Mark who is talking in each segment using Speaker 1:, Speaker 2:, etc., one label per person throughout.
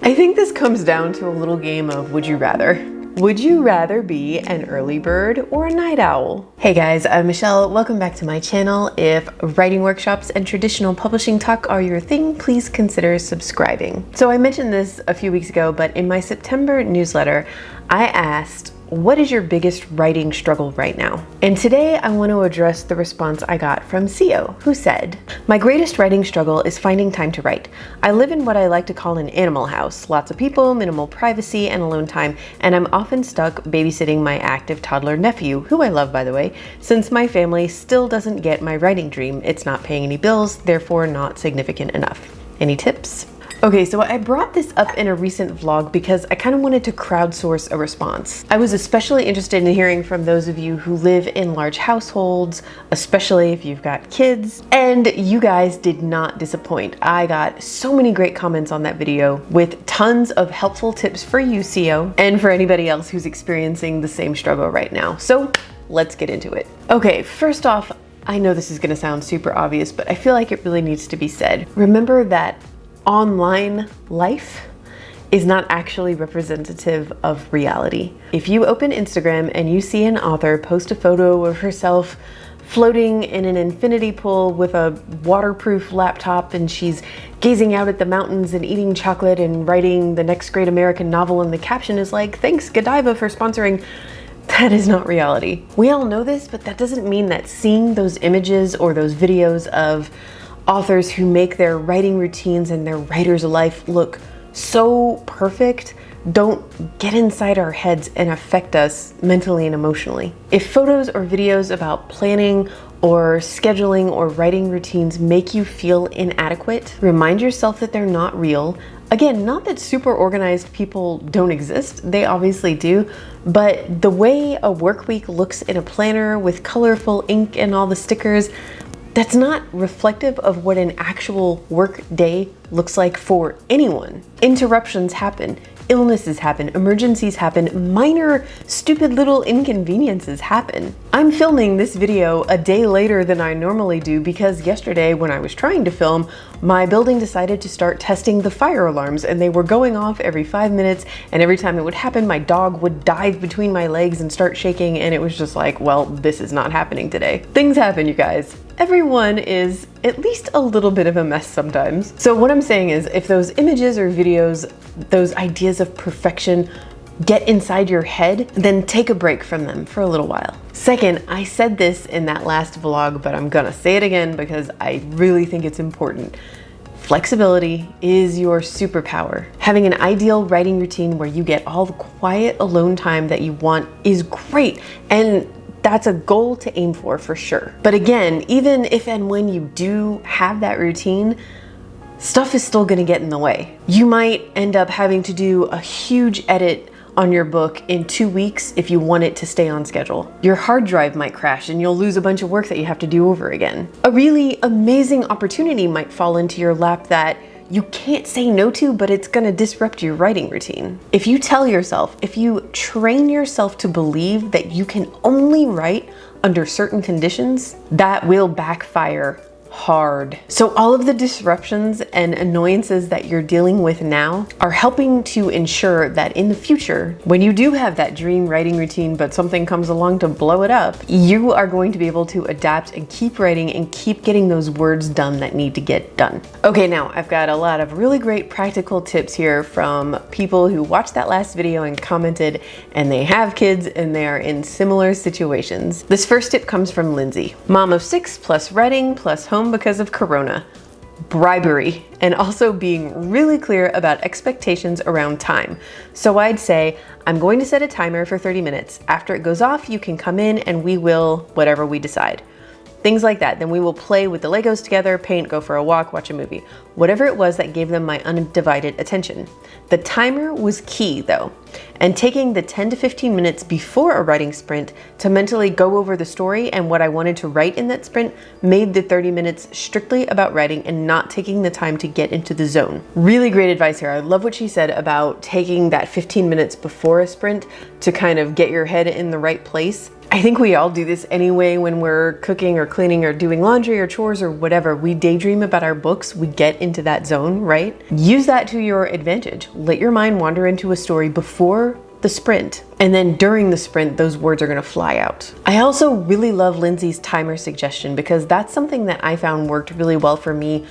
Speaker 1: I think this comes down to a little game of would you rather. Would you rather be an early bird or a night owl? Hey guys, I'm Michelle. Welcome back to my channel. If writing workshops and traditional publishing talk are your thing, please consider subscribing. So I mentioned this a few weeks ago, but in my September newsletter, I asked, what is your biggest writing struggle right now? And today I want to address the response I got from CEO, who said, my greatest writing struggle is finding time to write. I live in what I like to call an animal house, lots of people, minimal privacy, and alone time, and I'm often stuck babysitting my active toddler nephew, who I love by the way, since my family still doesn't get my writing dream. It's not paying any bills, therefore not significant enough. Any tips? Okay, so I brought this up in a recent vlog because I kind of wanted to crowdsource a response. I was especially interested in hearing from those of you who live in large households, especially if you've got kids, and you guys did not disappoint. I got so many great comments on that video with tons of helpful tips for you, CEO, and for anybody else who's experiencing the same struggle right now. So let's get into it. Okay, first off, I know this is gonna sound super obvious, but I feel like it really needs to be said. Remember that online life is not actually representative of reality. If you open Instagram and you see an author post a photo of herself floating in an infinity pool with a waterproof laptop and she's gazing out at the mountains and eating chocolate and writing the next great American novel, and the caption is like, thanks Godiva for sponsoring, that is not reality. We all know this, but that doesn't mean that seeing those images or those videos of authors who make their writing routines and their writer's life look so perfect don't get inside our heads and affect us mentally and emotionally. If photos or videos about planning or scheduling or writing routines make you feel inadequate, remind yourself that they're not real. Again, not that super organized people don't exist, they obviously do, but the way a work week looks in a planner with colorful ink and all the stickers, that's not reflective of what an actual work day looks like for anyone. Interruptions happen, illnesses happen, emergencies happen, minor stupid little inconveniences happen. I'm filming this video a day later than I normally do because yesterday when I was trying to film, my building decided to start testing the fire alarms and they were going off every 5 minutes, and every time it would happen, my dog would dive between my legs and start shaking, and it was just like, well, this is not happening today. Things happen, you guys. Everyone is at least a little bit of a mess sometimes. So what I'm saying is, if those images or videos, those ideas of perfection get inside your head, then take a break from them for a little while. Second, I said this in that last vlog, but I'm gonna say it again because I really think it's important. Flexibility is your superpower. Having an ideal writing routine where you get all the quiet alone time that you want is great, and that's a goal to aim for sure. But again, even if and when you do have that routine, stuff is still gonna get in the way. You might end up having to do a huge edit on your book in 2 weeks if you want it to stay on schedule. Your hard drive might crash and you'll lose a bunch of work that you have to do over again. A really amazing opportunity might fall into your lap that you can't say no to, but it's gonna disrupt your writing routine. If you tell yourself, if you train yourself to believe that you can only write under certain conditions, that will backfire hard. So all of the disruptions and annoyances that you're dealing with now are helping to ensure that in the future, when you do have that dream writing routine, but something comes along to blow it up, you are going to be able to adapt and keep writing and keep getting those words done that need to get done. Okay, now I've got a lot of really great practical tips here from people who watched that last video and commented, and they have kids and they are in similar situations. This first tip comes from Lindsay. Mom of 6 plus writing plus home because of Corona. Bribery, and also being really clear about expectations around time. So I'd say, I'm going to set a timer for 30 minutes. After it goes off, you can come in and we will whatever we decide. Things like that. Then we will play with the Legos together, paint, go for a walk, watch a movie. Whatever it was that gave them my undivided attention. The timer was key though, and taking the 10 to 15 minutes before a writing sprint to mentally go over the story and what I wanted to write in that sprint made the 30 minutes strictly about writing and not taking the time to get into the zone. Really great advice here. I love what she said about taking that 15 minutes before a sprint to kind of get your head in the right place. I think we all do this anyway when we're cooking or cleaning or doing laundry or chores or whatever. We daydream about our books, we get into that zone, right? Use that to your advantage. Let your mind wander into a story before the sprint, and then during the sprint, those words are gonna fly out. I also really love Lindsay's timer suggestion because that's something that I found worked really well for me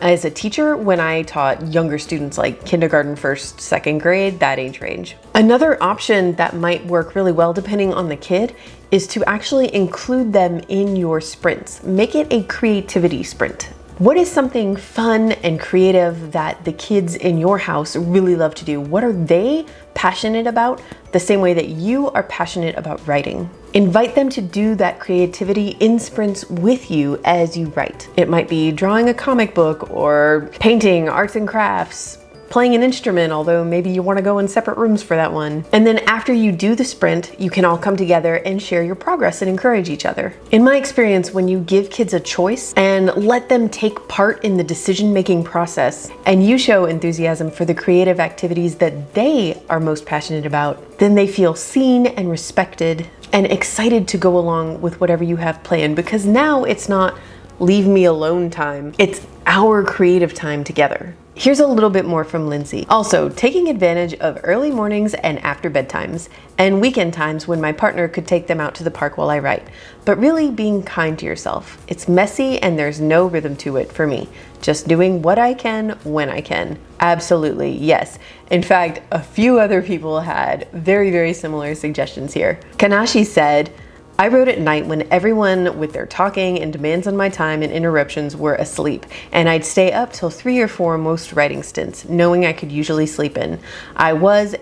Speaker 1: as a teacher when I taught younger students like kindergarten, first, second grade, that age range. Another option that might work really well depending on the kid is to actually include them in your sprints. Make it a creativity sprint. What is something fun and creative that the kids in your house really love to do? What are they passionate about the same way that you are passionate about writing? Invite them to do that creativity in sprints with you as you write. It might be drawing a comic book or painting, arts and crafts, playing an instrument, although maybe you want to go in separate rooms for that one. And then after you do the sprint, you can all come together and share your progress and encourage each other. In my experience, when you give kids a choice and let them take part in the decision-making process, and you show enthusiasm for the creative activities that they are most passionate about, then they feel seen and respected and excited to go along with whatever you have planned, because now it's not leave me alone time, it's our creative time together. Here's a little bit more from Lindsay. Also, taking advantage of early mornings and after bedtimes, and weekend times when my partner could take them out to the park while I write. But really being kind to yourself. It's messy and there's no rhythm to it for me. Just doing what I can when I can. Absolutely, yes. In fact, a few other people had very, very similar suggestions here. Kanashi said, I wrote at night when everyone with their talking and demands on my time and interruptions were asleep, and I'd stay up till 3 or 4 most writing stints, knowing I could usually sleep in. I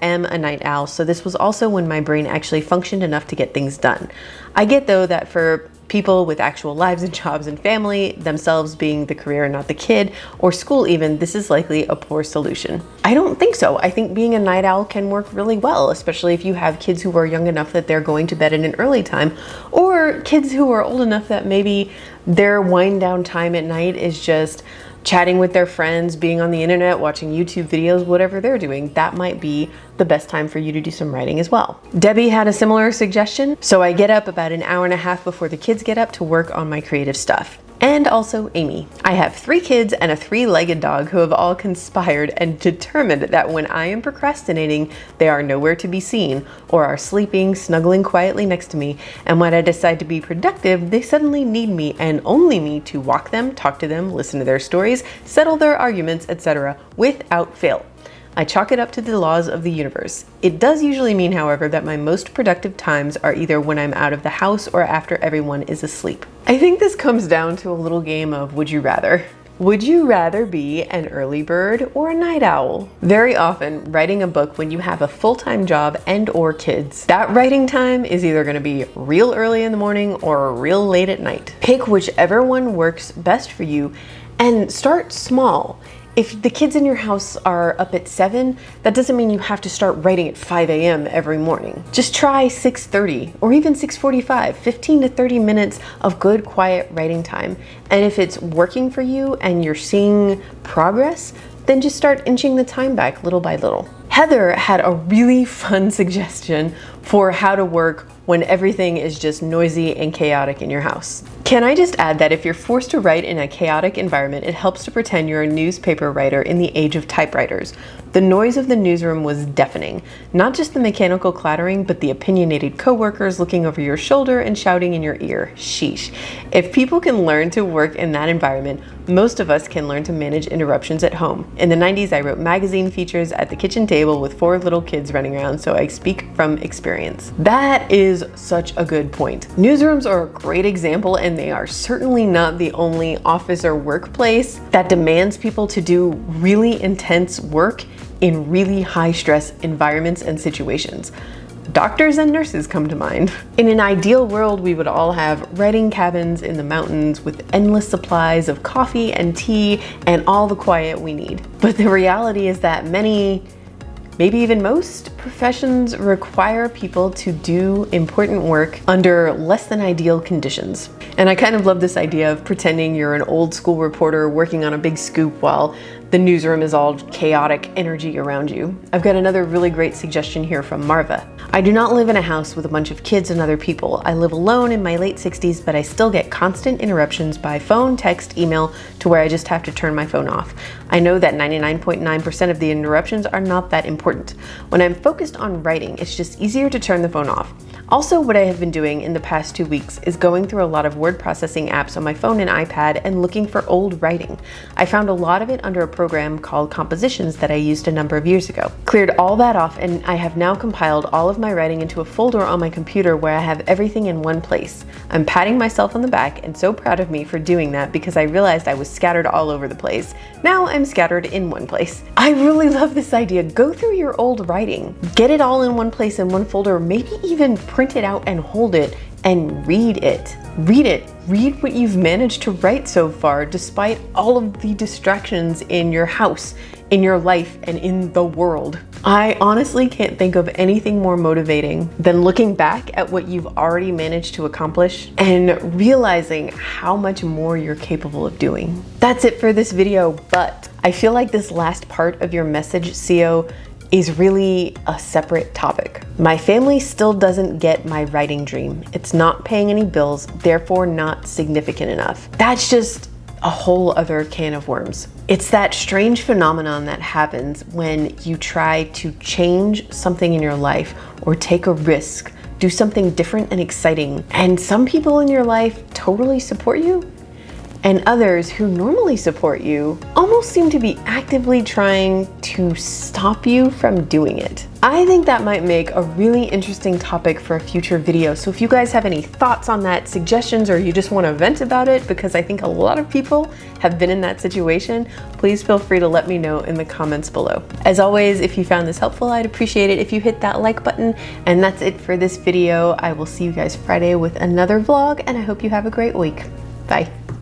Speaker 1: am a night owl, so this was also when my brain actually functioned enough to get things done. I get though that for people with actual lives and jobs and family, themselves being the career and not the kid, or school even, this is likely a poor solution. I don't think so. I think being a night owl can work really well, especially if you have kids who are young enough that they're going to bed at an early time, or kids who are old enough that maybe their wind down time at night is just chatting with their friends, being on the internet, watching YouTube videos, whatever they're doing. That might be the best time for you to do some writing as well. Debbie had a similar suggestion. So I get up about an hour and a half before the kids get up to work on my creative stuff. And also Amy. I have 3 kids and a 3-legged dog who have all conspired and determined that when I am procrastinating, they are nowhere to be seen or are sleeping, snuggling quietly next to me. And when I decide to be productive, they suddenly need me and only me to walk them, talk to them, listen to their stories, settle their arguments, etc. without fail. I chalk it up to the laws of the universe. It does usually mean, however, that my most productive times are either when I'm out of the house or after everyone is asleep. I think this comes down to a little game of would you rather. Would you rather be an early bird or a night owl? Very often, writing a book when you have a full-time job and or kids, that writing time is either gonna be real early in the morning or real late at night. Pick whichever one works best for you and start small. If the kids in your house are up at 7, that doesn't mean you have to start writing at 5 a.m. every morning. Just try 6:30 or even 6:45, 15 to 30 minutes of good, quiet writing time. And if it's working for you and you're seeing progress, then just start inching the time back little by little. Heather had a really fun suggestion for how to work when everything is just noisy and chaotic in your house. Can I just add that if you're forced to write in a chaotic environment, it helps to pretend you're a newspaper writer in the age of typewriters. The noise of the newsroom was deafening. Not just the mechanical clattering, but the opinionated coworkers looking over your shoulder and shouting in your ear. Sheesh. If people can learn to work in that environment, most of us can learn to manage interruptions at home. In the 90s, I wrote magazine features at the kitchen table with 4 little kids running around, so I speak from experience. That is such a good point. Newsrooms are a great example, and they are certainly not the only office or workplace that demands people to do really intense work in really high stress environments and situations. Doctors and nurses come to mind. In an ideal world, we would all have writing cabins in the mountains with endless supplies of coffee and tea and all the quiet we need. But the reality is that many, maybe even most professions require people to do important work under less than ideal conditions. And I kind of love this idea of pretending you're an old school reporter working on a big scoop while the newsroom is all chaotic energy around you. I've got another really great suggestion here from Marva. I do not live in a house with a bunch of kids and other people. I live alone in my late 60s, but I still get constant interruptions by phone, text, email, to where I just have to turn my phone off. I know that 99.9% of the interruptions are not that important. When I'm focused on writing, it's just easier to turn the phone off. Also, what I have been doing in the past 2 weeks is going through a lot of word processing apps on my phone and iPad and looking for old writing. I found a lot of it under a program called Compositions that I used a number of years ago. Cleared all that off, and I have now compiled all of my writing into a folder on my computer where I have everything in one place. I'm patting myself on the back and so proud of me for doing that because I realized I was scattered all over the place. Now I'm scattered in one place. I really love this idea. Go through your old writing. Get it all in one place in one folder, maybe even print it out and hold it and read it. Read it. Read what you've managed to write so far despite all of the distractions in your house, in your life, and in the world. I honestly can't think of anything more motivating than looking back at what you've already managed to accomplish and realizing how much more you're capable of doing. That's it for this video, but I feel like this last part of your message, CO, is really a separate topic. My family still doesn't get my writing dream. It's not paying any bills, therefore not significant enough. That's just a whole other can of worms. It's that strange phenomenon that happens when you try to change something in your life or take a risk, do something different and exciting. And some people in your life totally support you, and others who normally support you almost seem to be actively trying to stop you from doing it. I think that might make a really interesting topic for a future video. So if you guys have any thoughts on that, suggestions, or you just want to vent about it, because I think a lot of people have been in that situation, please feel free to let me know in the comments below. As always, if you found this helpful, I'd appreciate it if you hit that like button. And that's it for this video. I will see you guys Friday with another vlog, and I hope you have a great week. Bye.